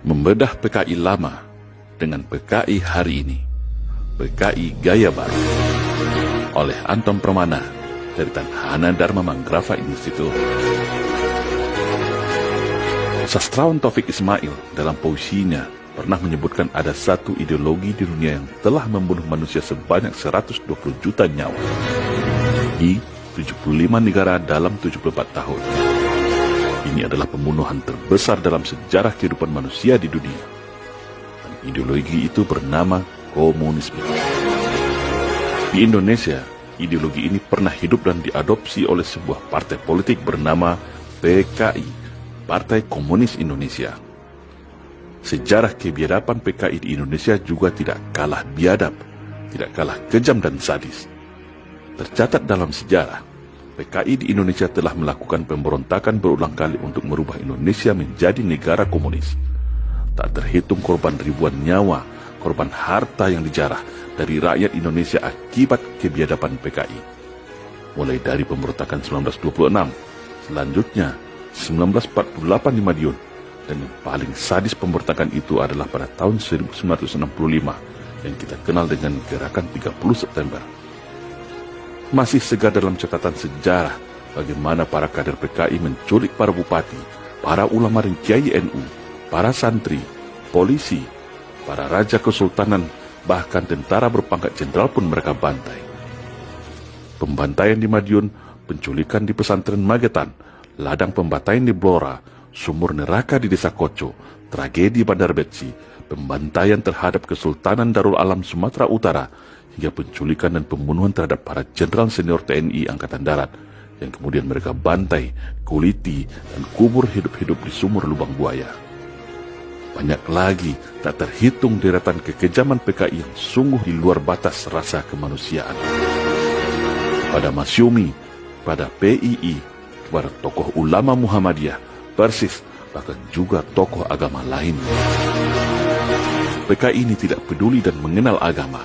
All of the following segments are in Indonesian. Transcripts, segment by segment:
Membedah PKI lama dengan PKI hari ini, PKI Gaya Baru, oleh Anton Permana dari Tanhana Dharma Manggrafa Institute. Sastrawan Taufik Ismail dalam puisinya pernah menyebutkan ada satu ideologi di dunia yang telah membunuh manusia sebanyak 120 juta nyawa di 75 negara dalam 74 tahun. Ini adalah pembunuhan terbesar dalam sejarah kehidupan manusia di dunia. Dan ideologi itu bernama komunisme. Di Indonesia, ideologi ini pernah hidup dan diadopsi oleh sebuah partai politik bernama PKI, Partai Komunis Indonesia. Sejarah kebiadaban PKI di Indonesia juga tidak kalah biadab, tidak kalah kejam dan sadis. Tercatat dalam sejarah, PKI di Indonesia telah melakukan pemberontakan berulang kali untuk merubah Indonesia menjadi negara komunis. Tak terhitung korban ribuan nyawa, korban harta yang dijarah dari rakyat Indonesia akibat kebiadaban PKI. Mulai dari pemberontakan 1926, selanjutnya 1948 di Madiun, dan yang paling sadis pemberontakan itu adalah pada tahun 1965 yang kita kenal dengan Gerakan 30 September. Masih segar dalam catatan sejarah bagaimana para kader PKI menculik para bupati, para ulama dan kiai NU, para santri, polisi, para raja kesultanan, bahkan tentara berpangkat jenderal pun mereka bantai. Pembantaian di Madiun, penculikan di pesantren Magetan, ladang pembantaian di Blora, sumur neraka di desa Koco, tragedi Bandar Betsi, pembantaian terhadap Kesultanan Darul Alam Sumatera Utara, hingga penculikan dan pembunuhan terhadap para jenderal senior TNI Angkatan Darat, yang kemudian mereka bantai, kuliti, dan kubur hidup-hidup di sumur lubang buaya. Banyak lagi tak terhitung deretan kekejaman PKI yang sungguh di luar batas rasa kemanusiaan. Kepada Masyumi, pada PII, kepada tokoh ulama Muhammadiyah, Persis, bahkan juga tokoh agama lainnya. PKI ini tidak peduli dan mengenal agama,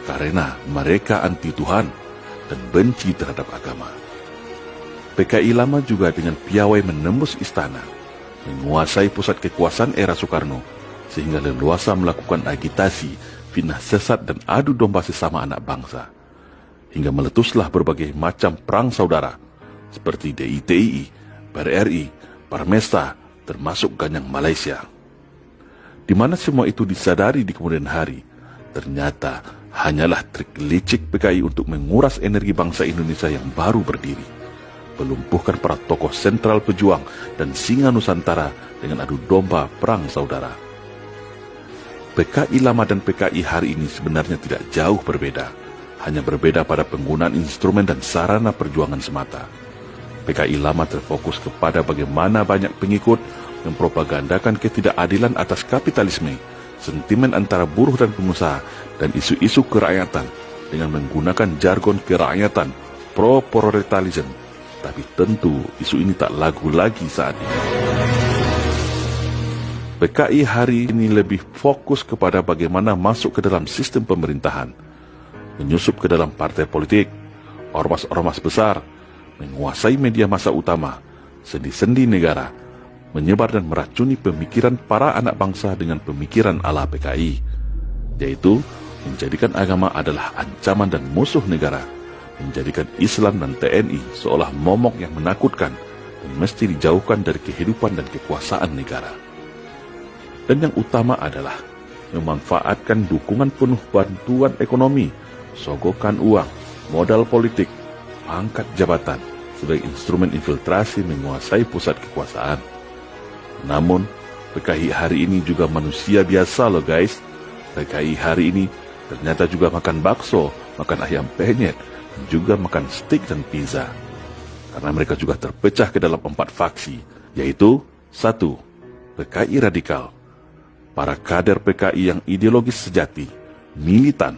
karena mereka anti Tuhan dan benci terhadap agama. PKI lama juga dengan piawai menembus istana, menguasai pusat kekuasaan era Soekarno, sehingga leluasa melakukan agitasi, fitnah sesat dan adu domba sesama anak bangsa. Hingga meletuslah berbagai macam perang saudara, seperti DITI, PRRI, Parmesta, termasuk Ganyang Malaysia. Di mana semua itu disadari di kemudian hari, ternyata hanyalah trik licik PKI untuk menguras energi bangsa Indonesia yang baru berdiri, melumpuhkan para tokoh sentral pejuang dan singa Nusantara dengan adu domba perang saudara. PKI lama dan PKI hari ini sebenarnya tidak jauh berbeda, hanya berbeda pada penggunaan instrumen dan sarana perjuangan semata. PKI lama terfokus kepada bagaimana banyak pengikut mempropagandakan ketidakadilan atas kapitalisme, sentimen antara buruh dan pengusaha, dan isu-isu kerakyatan dengan menggunakan jargon kerakyatan, pro-proletarianism. Tapi tentu isu ini tak laku lagi saat ini. PKI hari ini lebih fokus kepada bagaimana masuk ke dalam sistem pemerintahan, menyusup ke dalam partai politik, ormas-ormas besar, menguasai media massa utama, sendi-sendi negara, menyebar dan meracuni pemikiran para anak bangsa dengan pemikiran ala PKI, yaitu menjadikan agama adalah ancaman dan musuh negara, menjadikan Islam dan TNI seolah momok yang menakutkan dan mesti dijauhkan dari kehidupan dan kekuasaan negara. Dan yang utama adalah memanfaatkan dukungan penuh bantuan ekonomi, sogokan uang, modal politik, pangkat jabatan sebagai instrumen infiltrasi menguasai pusat kekuasaan. Namun, PKI hari ini juga manusia biasa loh guys. PKI hari ini ternyata juga makan bakso, makan ayam penyet, dan juga makan steak dan pizza. Karena mereka juga terpecah ke dalam 4 faksi, yaitu 1. PKI radikal, para kader PKI yang ideologis sejati, militan,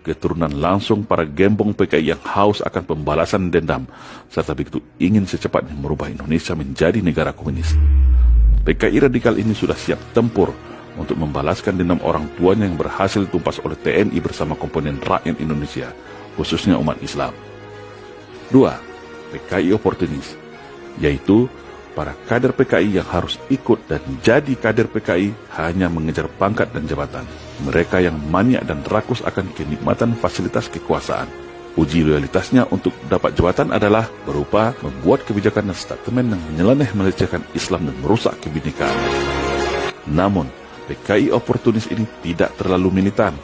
keturunan langsung para gembong PKI yang haus akan pembalasan dendam, serta begitu ingin secepatnya merubah Indonesia menjadi negara komunis. PKI radikal ini sudah siap tempur untuk membalaskan dendam orang tuanya yang berhasil ditumpas oleh TNI bersama komponen rakyat Indonesia, khususnya umat Islam. 2. PKI oportunis, yaitu para kader PKI yang harus ikut dan jadi kader PKI hanya mengejar pangkat dan jabatan. Mereka yang maniak dan rakus akan kenikmatan fasilitas kekuasaan. Uji loyalitasnya untuk dapat jabatan adalah berupa membuat kebijakan dan statement yang nyeleneh melecehkan Islam dan merusak kebinekaan. Namun, PKI oportunis ini tidak terlalu militan,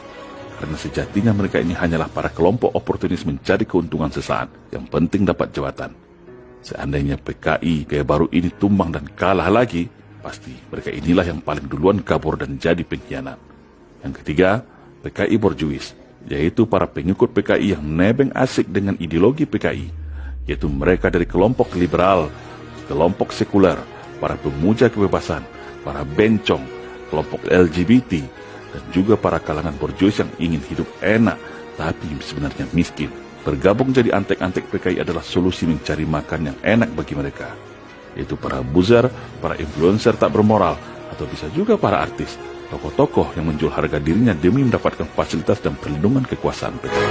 karena sejatinya mereka ini hanyalah para kelompok oportunis mencari keuntungan sesaat, yang penting dapat jabatan. Seandainya PKI gaya baru ini tumbang dan kalah lagi, pasti mereka inilah yang paling duluan kabur dan jadi pengkhianat. Yang ketiga, PKI borjuis, yaitu para pengikut PKI yang nebeng asik dengan ideologi PKI, yaitu mereka dari kelompok liberal, kelompok sekuler, para pemuja kebebasan, para bencong, kelompok LGBT, dan juga para kalangan borjuis yang ingin hidup enak tapi sebenarnya miskin. Bergabung jadi antek-antek PKI adalah solusi mencari makan yang enak bagi mereka, yaitu para buzzer, para influencer tak bermoral, atau bisa juga para artis, tokoh-tokoh yang menjual harga dirinya demi mendapatkan fasilitas dan perlindungan kekuasaan PKI.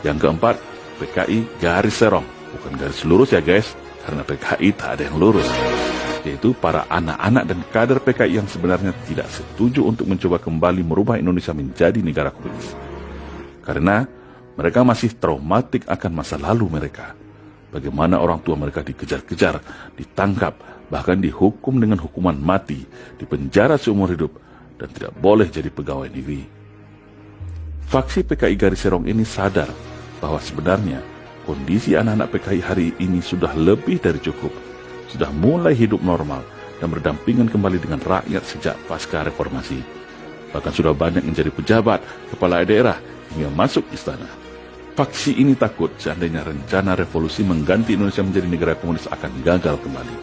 Yang keempat, PKI garis serong, bukan garis lurus ya guys, karena PKI tak ada yang lurus, yaitu para anak-anak dan kader PKI yang sebenarnya tidak setuju untuk mencoba kembali merubah Indonesia menjadi negara komunis. Karena mereka masih traumatik akan masa lalu mereka. Bagaimana orang tua mereka dikejar-kejar, ditangkap, bahkan dihukum dengan hukuman mati, dipenjara seumur hidup, dan tidak boleh jadi pegawai negeri. Faksi PKI garis serong ini sadar bahwa sebenarnya kondisi anak-anak PKI hari ini sudah lebih dari cukup, sudah mulai hidup normal dan berdampingan kembali dengan rakyat sejak pasca reformasi. Bahkan sudah banyak yang jadi pejabat, kepala daerah, hingga masuk istana. Faksi ini takut seandainya rencana revolusi mengganti Indonesia menjadi negara komunis akan gagal kembali.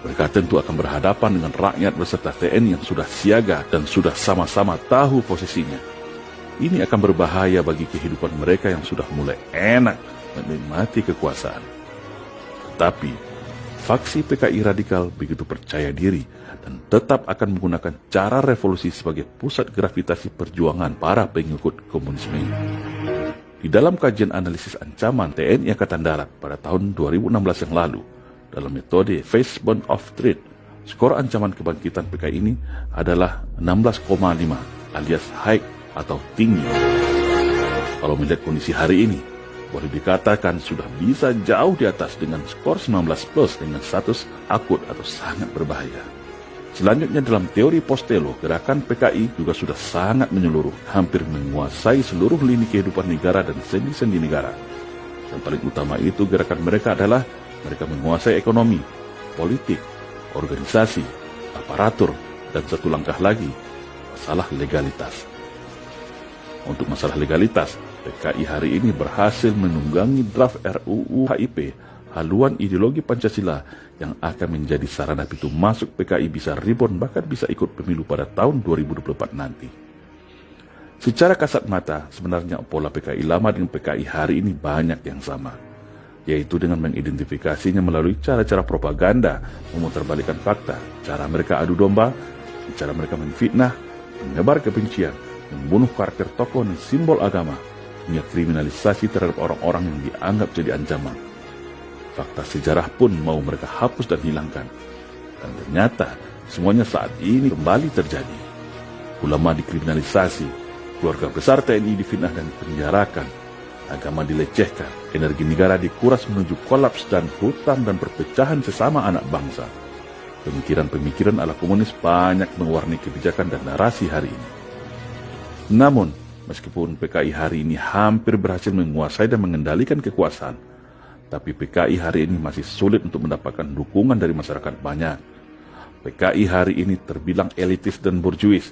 Mereka tentu akan berhadapan dengan rakyat beserta TNI yang sudah siaga dan sudah sama-sama tahu posisinya. Ini akan berbahaya bagi kehidupan mereka yang sudah mulai enak menikmati kekuasaan. Tetapi faksi PKI radikal begitu percaya diri dan tetap akan menggunakan cara revolusi sebagai pusat gravitasi perjuangan para pengikut komunisme. Di dalam kajian analisis ancaman TNI Angkatan Darat pada tahun 2016 yang lalu, dalam metode Facebound of Threat, skor ancaman kebangkitan PKI ini adalah 16,5 alias high atau tinggi. Kalau melihat kondisi hari ini, boleh dikatakan sudah bisa jauh di atas dengan skor 19 plus dengan status akut atau sangat berbahaya. Selanjutnya dalam teori Postelo, gerakan PKI juga sudah sangat menyeluruh, hampir menguasai seluruh lini kehidupan negara dan sendi-sendi negara. Yang paling utama itu gerakan mereka adalah mereka menguasai ekonomi, politik, organisasi, aparatur, dan satu langkah lagi, masalah legalitas. Untuk masalah legalitas, PKI hari ini berhasil menunggangi draft RUU HIP, haluan ideologi Pancasila yang akan menjadi sarana pintu masuk PKI bisa reborn bahkan bisa ikut pemilu pada tahun 2024 nanti. Secara kasat mata, sebenarnya pola PKI lama dengan PKI hari ini banyak yang sama, yaitu dengan mengidentifikasinya melalui cara-cara propaganda, memutarbalikkan fakta, cara mereka adu domba, cara mereka menfitnah, menyebar kebencian, membunuh karakter tokoh dan simbol agama, hingga kriminalisasi terhadap orang-orang yang dianggap jadi ancaman. Fakta sejarah pun mau mereka hapus dan hilangkan. Dan ternyata semuanya saat ini kembali terjadi. Ulama dikriminalisasi, keluarga besar TNI difitnah dan penjarakan, agama dilecehkan, energi negara dikuras menuju kolaps dan hutang dan perpecahan sesama anak bangsa. Pemikiran-pemikiran ala komunis banyak mewarnai kebijakan dan narasi hari ini. Namun, meskipun PKI hari ini hampir berhasil menguasai dan mengendalikan kekuasaan, tapi PKI hari ini masih sulit untuk mendapatkan dukungan dari masyarakat banyak. PKI hari ini terbilang elitis dan borjuis,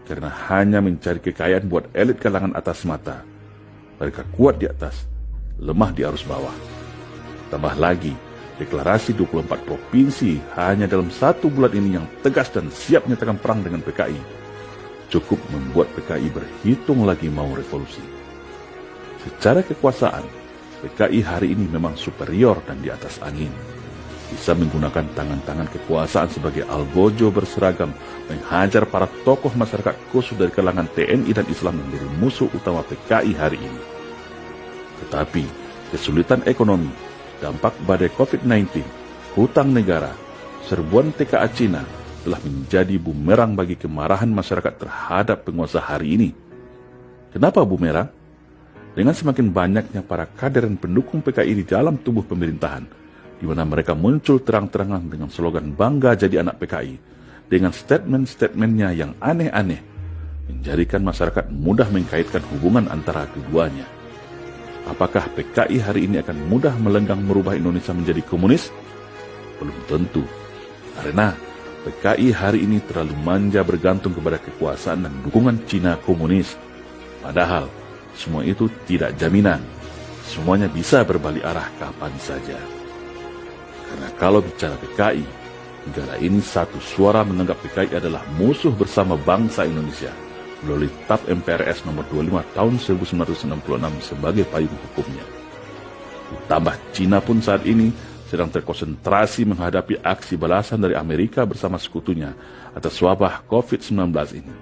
karena hanya mencari kekayaan buat elit kalangan atas mata. Mereka kuat di atas, lemah di arus bawah. Tambah lagi, deklarasi 24 provinsi hanya dalam 1 bulan ini yang tegas dan siap menyatakan perang dengan PKI, cukup membuat PKI berhitung lagi mau revolusi. Secara kekuasaan, PKI hari ini memang superior dan di atas angin. Bisa menggunakan tangan-tangan kekuasaan sebagai algojo berseragam, menghajar para tokoh masyarakat khusus dari kalangan TNI dan Islam menjadi musuh utama PKI hari ini. Tetapi, kesulitan ekonomi, dampak badai COVID-19, hutang negara, serbuan TKA Cina telah menjadi bumerang bagi kemarahan masyarakat terhadap penguasa hari ini. Kenapa bumerang? Dengan semakin banyaknya para kader dan pendukung PKI di dalam tubuh pemerintahan, di mana mereka muncul terang-terangan dengan slogan bangga jadi anak PKI, dengan statement-statementnya yang aneh-aneh, menjadikan masyarakat mudah mengkaitkan hubungan antara keduanya. Apakah PKI hari ini akan mudah melenggang merubah Indonesia menjadi komunis? Belum tentu, karena PKI hari ini terlalu manja bergantung kepada kekuasaan dan dukungan Cina komunis. Padahal, semua itu tidak jaminan. Semuanya bisa berbalik arah kapan saja. Karena kalau bicara PKI, negara ini satu suara menganggap PKI adalah musuh bersama bangsa Indonesia melalui TAP MPRS nomor 25 tahun 1966 sebagai payung hukumnya. Ditambah Cina pun saat ini sedang terkonsentrasi menghadapi aksi balasan dari Amerika bersama sekutunya atas wabah COVID-19 ini,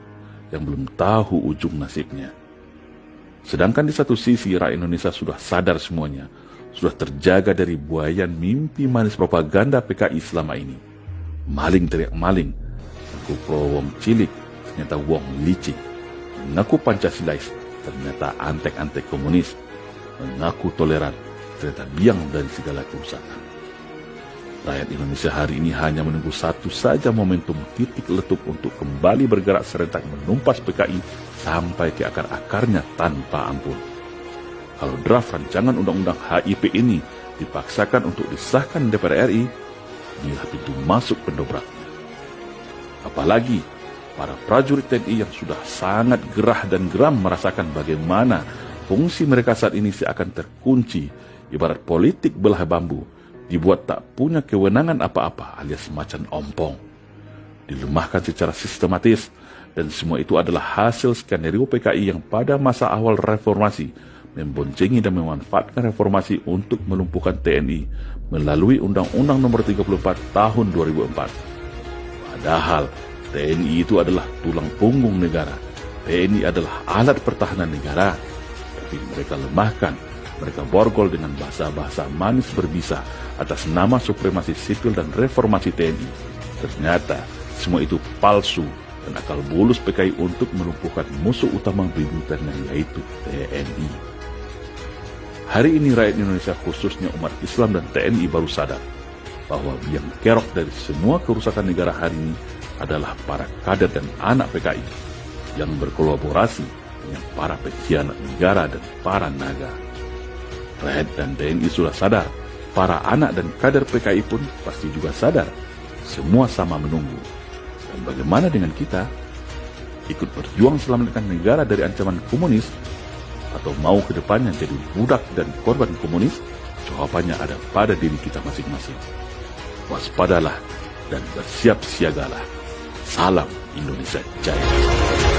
yang belum tahu ujung nasibnya. Sedangkan di satu sisi rakyat Indonesia sudah sadar semuanya, sudah terjaga dari buayan mimpi manis propaganda PKI selama ini. Maling teriak maling, mengaku pro wong cilik, ternyata wong licik. Mengaku Pancasilais, ternyata antek-antek komunis. Mengaku toleran, ternyata biang dari segala kerusakan. Rakyat Indonesia hari ini hanya menunggu satu saja momentum titik letup untuk kembali bergerak serentak menumpas PKI sampai ke akar-akarnya tanpa ampun. Kalau draft rancangan undang-undang HIP ini dipaksakan untuk disahkan DPR RI, inilah pintu masuk pendobraknya. Apalagi para prajurit TNI yang sudah sangat gerah dan geram merasakan bagaimana fungsi mereka saat ini seakan terkunci, ibarat politik belah bambu, dibuat tak punya kewenangan apa-apa alias macan ompong. Dilemahkan secara sistematis, dan semua itu adalah hasil skenario PKI yang pada masa awal reformasi memboncengi dan memanfaatkan reformasi untuk melumpuhkan TNI melalui Undang-Undang Nomor 34 Tahun 2004. Padahal TNI itu adalah tulang punggung negara. TNI adalah alat pertahanan negara. Tapi mereka lemahkan, mereka borgol dengan bahasa-bahasa manis berbisa atas nama supremasi sipil dan reformasi TNI. Ternyata semua itu palsu dan akal bulus PKI untuk melumpuhkan musuh utama bebuyutannya, yaitu TNI. Hari ini rakyat Indonesia, khususnya umat Islam dan TNI, baru sadar bahwa yang kerok dari semua kerusakan negara hari ini adalah para kader dan anak PKI yang berkolaborasi dengan para pengkhianat negara dan para naga. Rakyat dan TNI sudah sadar, para anak dan kader PKI pun pasti juga sadar. Semua sama menunggu. Dan bagaimana dengan kita? Ikut berjuang selamatkan negara dari ancaman komunis, atau mau ke depannya jadi budak dan korban komunis? Jawabannya ada pada diri kita masing-masing. Waspadalah dan bersiap siagalah. Salam Indonesia Jaya.